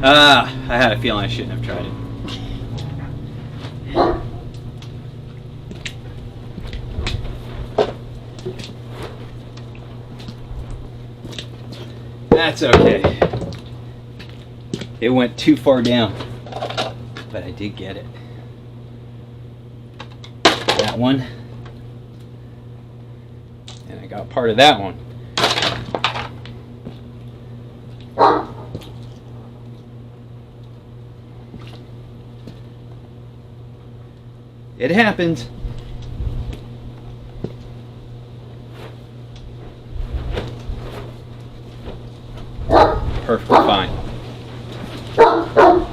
I had a feeling I shouldn't have tried it. That's okay. It went too far down, but I did get it. That one, and I got part of that one. It happens. Perfectly fine. I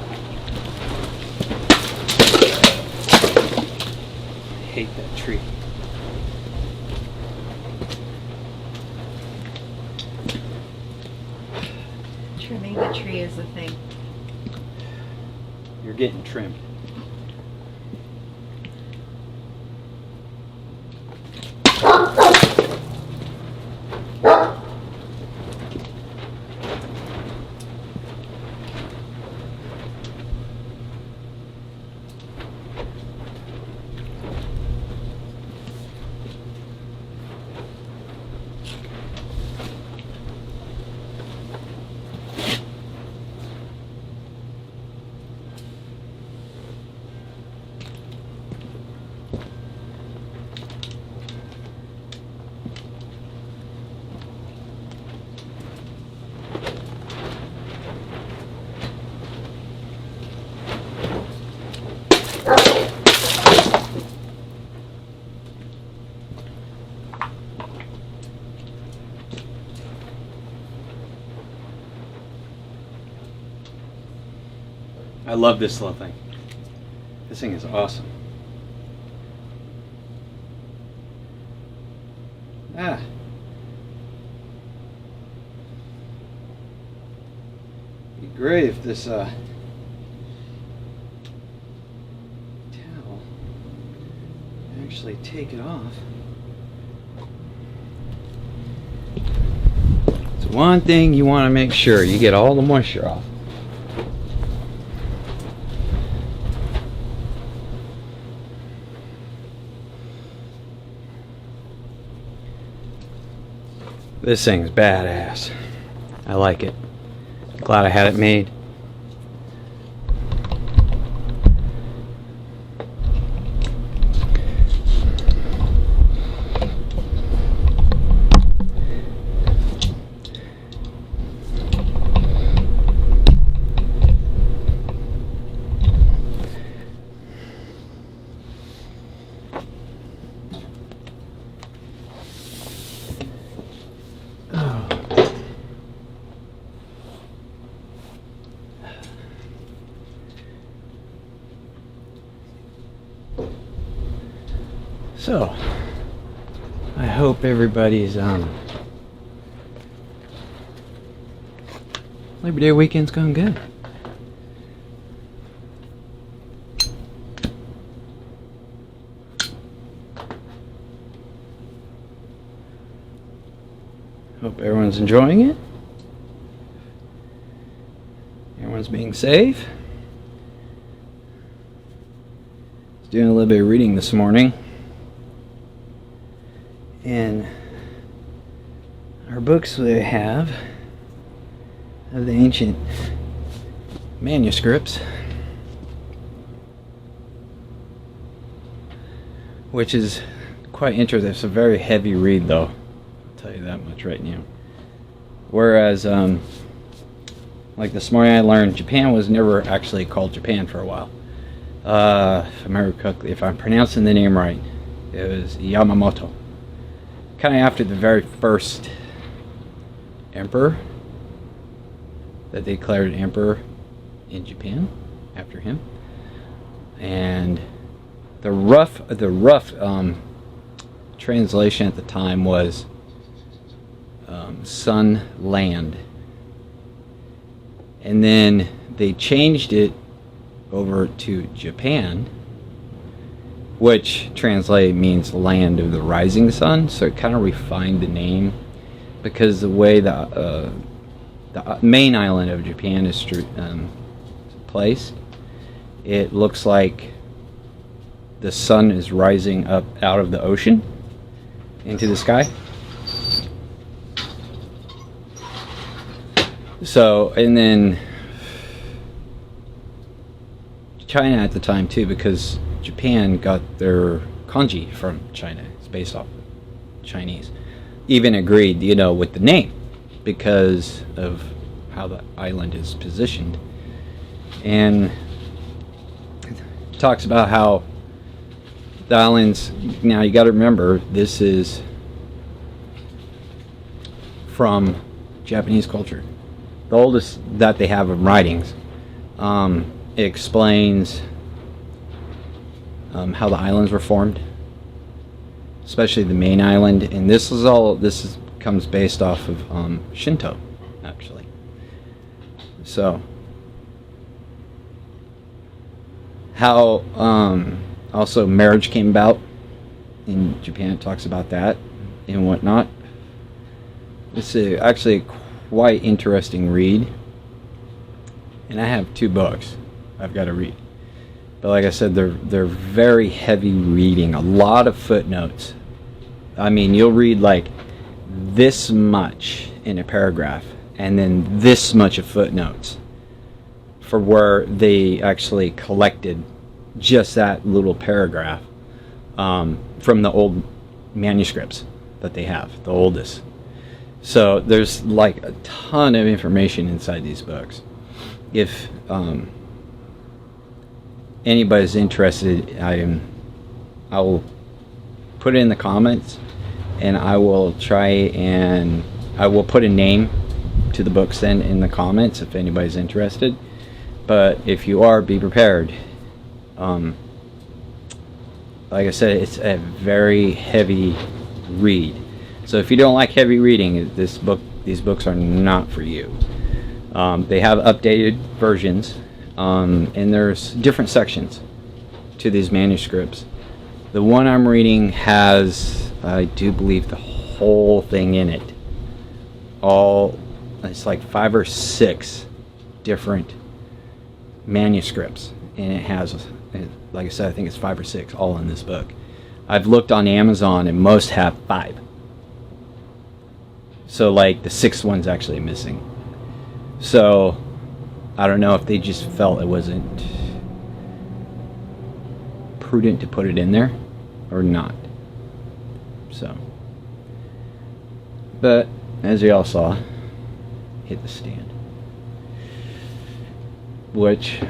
hate that tree. Trimming the tree is the thing. You're getting trimmed. I love this little thing. This thing is awesome. Be great if this towel actually take it off. It's one thing you want to make sure you get all the moisture off. This thing's badass. I like it. Glad I had it made. So, I hope everybody's Labor Day weekend's going good. Hope everyone's enjoying it. Everyone's being safe. I was doing a little bit of reading this morning. And our books we have of the ancient manuscripts, which is quite interesting. It's a very heavy read, though. I'll tell you that much right now. Whereas, like this morning, I learned Japan was never actually called Japan for a while. If I'm pronouncing the name right, it was Yamamoto. Kind of after the very first emperor that they declared emperor in Japan, after him. And the rough translation at the time was Sun Land, and then they changed it over to Japan, which translated means land of the rising sun. So it kind of refined the name, because the way the main island of Japan is place. It looks like the sun is rising up out of the ocean into the sky. So, and then China at the time too, because Japan got their kanji from China. It's based off Chinese. Even agreed, with the name because of how the island is positioned. And talks about how the islands, now you got to remember, this is from Japanese culture. The oldest that they have of writings. It explains how the islands were formed, especially the main island, and this comes based off of Shinto, actually. So how also marriage came about in Japan. It talks about that and whatnot. It's actually a quite interesting read, and I have 2 books I've got to read. But like I said, they're very heavy reading, a lot of footnotes. I mean, you'll read like this much in a paragraph, and then this much of footnotes for where they actually collected just that little paragraph from the old manuscripts that they have, the oldest. So there's like a ton of information inside these books. If anybody's interested, I will put it in the comments, and I will put a name to the books then in the comments if anybody's interested. But if you are, be prepared. Like I said, it's a very heavy read. So if you don't like heavy reading, these books are not for you. They have updated versions, and there's different sections to these manuscripts. The one I'm reading has, I do believe, the whole thing in it. It's like 5 or 6 different manuscripts, and it has, like I said, I think it's 5 or 6 all in this book. I've looked on Amazon, and most have 5. So like the 6th one's actually missing. So I don't know if they just felt it wasn't prudent to put it in there or not. So, but as you all saw, hit the stand, which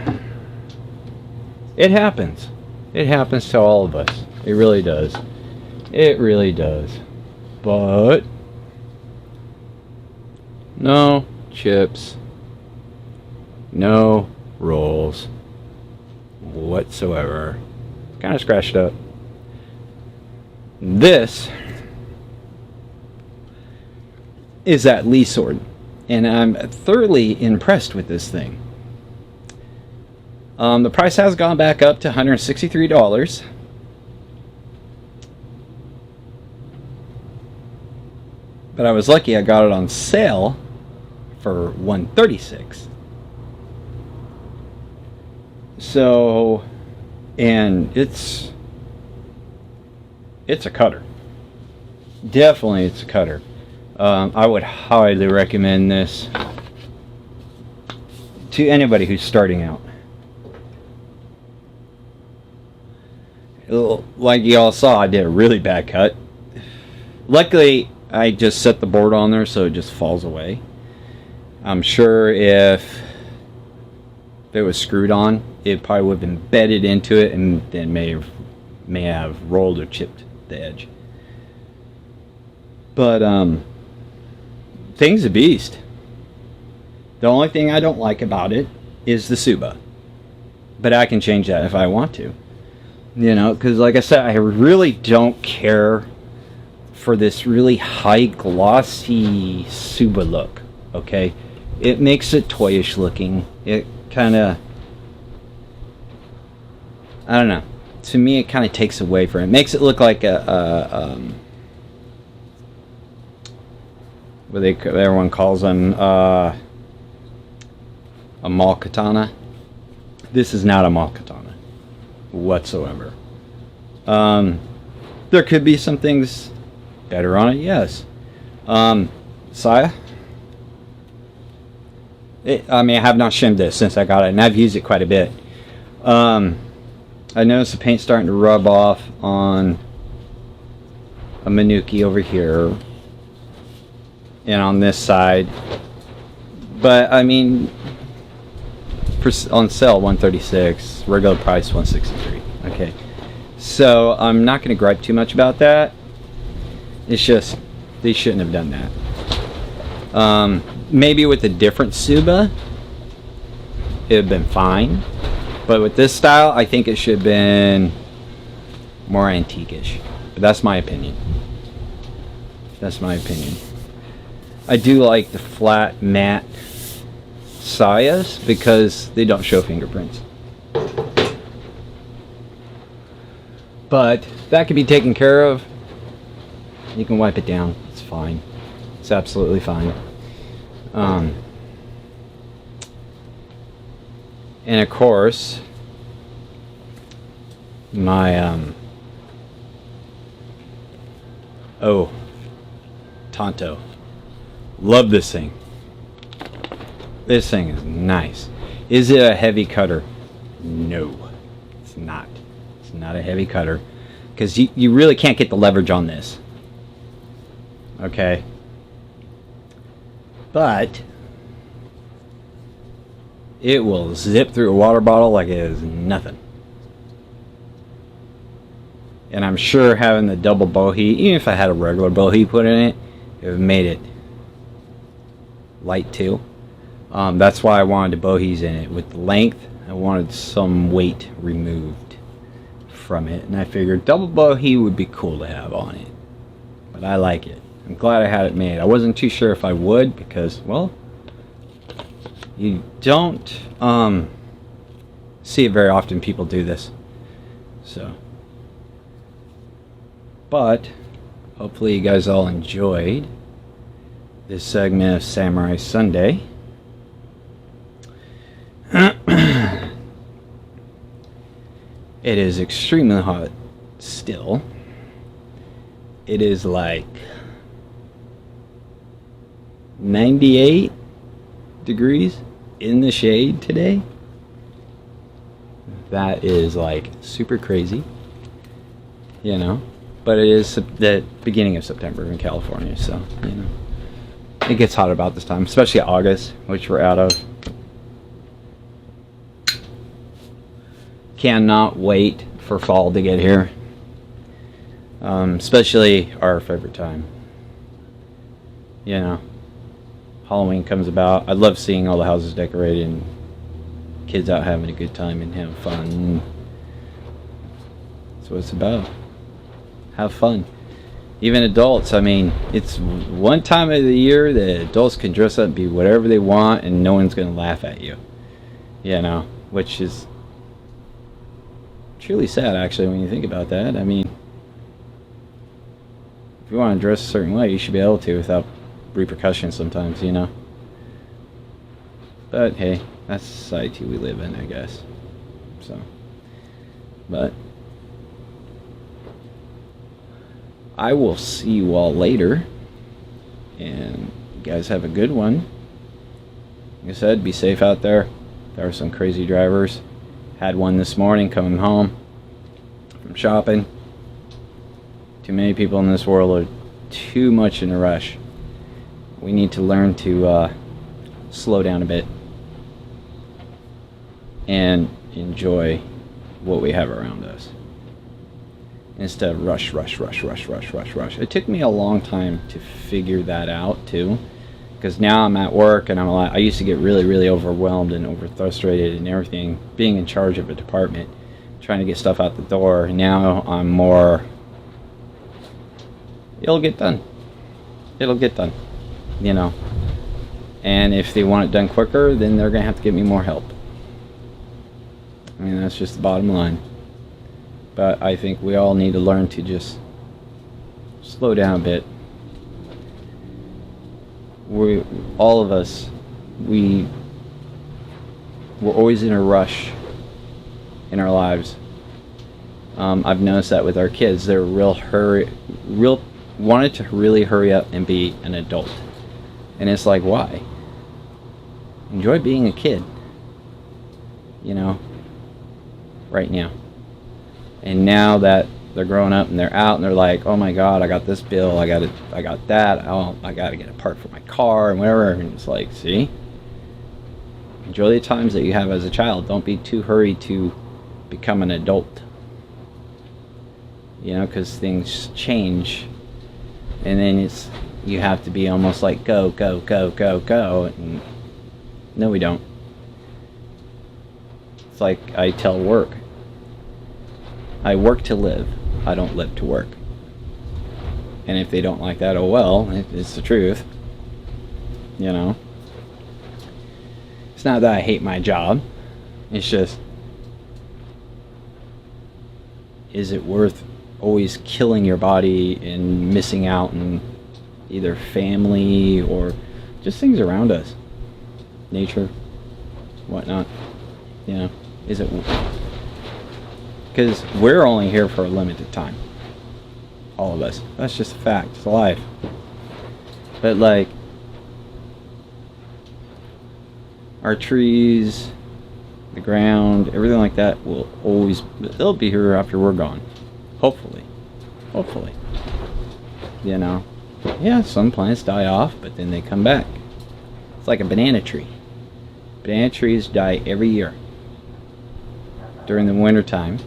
it happens to all of us. It really does. But no chips, no rolls whatsoever. Kind of scratched up. This is that Lee sword, and I'm thoroughly impressed with this thing. The price has gone back up to $163. But I was lucky I got it on sale for $136. So, and it's a cutter. Definitely it's a cutter. I would highly recommend this to anybody who's starting out. Like you all saw, I did a really bad cut. Luckily, I just set the board on there so it just falls away. I'm sure if it was screwed on, it probably would have been embedded into it and then may have rolled or chipped the edge. But thing's a beast. The only thing I don't like about it is the Suba, but I can change that if I want to. Because like I said, I really don't care for this really high glossy Suba look. Okay, it makes it toyish looking. It kind of, I don't know, to me it kind of takes away from it. It makes it look like what everyone calls them, a mall katana. This is not a mall katana whatsoever. There could be some things better on it, yes. Saya. I mean, I have not shimmed this since I got it, and I've used it quite a bit. I noticed the paint starting to rub off on a Manuki over here and on this side. But I mean, on sale $136, regular price $163. Okay, so I'm not going to gripe too much about that. It's just they shouldn't have done that. Maybe with a different Suba, it would have been fine. But with this style, I think it should have been more antique-ish. But that's my opinion. That's my opinion. I do like the flat matte Sayas because they don't show fingerprints. But that can be taken care of. You can wipe it down. It's fine. It's absolutely fine. And of course, my Tonto. Love this thing. This thing is nice. Is it a heavy cutter? No, it's not. It's not a heavy cutter because you really can't get the leverage on this. Okay. But it will zip through a water bottle like it is nothing. And I'm sure having the double bohea, even if I had a regular bohea put in it, it would have made it light too. That's why I wanted the boheas in it. With the length, I wanted some weight removed from it. And I figured double bohea would be cool to have on it. But I like it. I'm glad I had it made. I wasn't too sure if I would because, well, you don't see it very often people do this. So, but hopefully you guys all enjoyed this segment of Samurai Sunday. It is extremely hot still. It is like 98 degrees in the shade today. That is like super crazy, you know, but it is the beginning of September in California, so you know it gets hot about this time, especially August, which we're out of. Cannot wait for fall to get here, especially our favorite time, you know. Halloween comes about. I love seeing all the houses decorated and kids out having a good time and having fun. That's what it's about. Have fun. Even adults, I mean, it's one time of the year that adults can dress up and be whatever they want and no one's going to laugh at you. You know, which is truly sad actually when you think about that. I mean, if you want to dress a certain way, you should be able to without repercussions sometimes, you know. But hey, that's the society we live in, I guess. So, but I will see you all later, and you guys have a good one. Like I said, be safe out there. There are some crazy drivers. Had one this morning coming home from shopping. Too many people in this world are too much in a rush. We need to learn to slow down a bit and enjoy what we have around us instead of rush. It took me a long time to figure that out too, because now I'm at work and I used to get really overwhelmed and over frustrated and everything, being in charge of a department, trying to get stuff out the door. Now I'm more, it'll get done, you know. And if they want it done quicker, then they're gonna have to give me more help. I mean, that's just the bottom line. But I think we all need to learn to just slow down a bit. All of us, we're always in a rush in our lives. I've noticed that with our kids. They're wanted to really hurry up and be an adult. And it's like, why? Enjoy being a kid, you know, right now. And now that they're growing up and they're out and they're like, oh my God, I got this bill, I got that, oh, I got to get a part for my car and whatever. And it's like, see, enjoy the times that you have as a child. Don't be too hurried to become an adult, you know, because things change, and then you have to be almost like go, and no, we don't. It's like I tell work, I work to live, I don't live to work. And if they don't like that, oh well, it's the truth, you know. It's not that I hate my job, it's just, is it worth always killing your body and missing out on either family or just things around us, nature, whatnot, you know? Is it? Because we're only here for a limited time, all of us. That's just a fact. It's life. But like, our trees, the ground, everything like that will always, they'll be here after we're gone. Hopefully. You know. Yeah, some plants die off, but then they come back. It's like a banana tree. Banana trees die every year. During the winter time,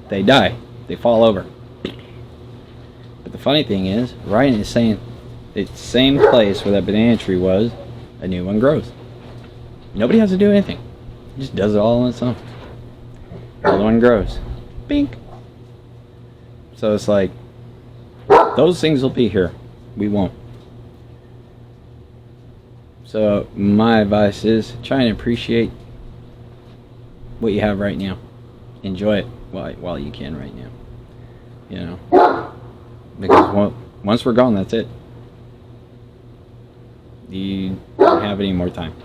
they die. They fall over. But the funny thing is, right in the same place where that banana tree was, a new one grows. Nobody has to do anything. It just does it all on its own. Another one grows. Bink. So it's like, those things will be here. We won't. So my advice is, try and appreciate what you have right now. Enjoy it while you can right now. You know, because once we're gone, that's it. You don't have any more time.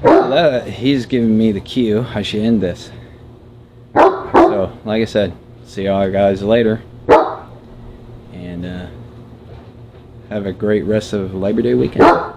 So he's giving me the cue. I should end this. So, like I said, see all you guys later. And have a great rest of Labor Day weekend.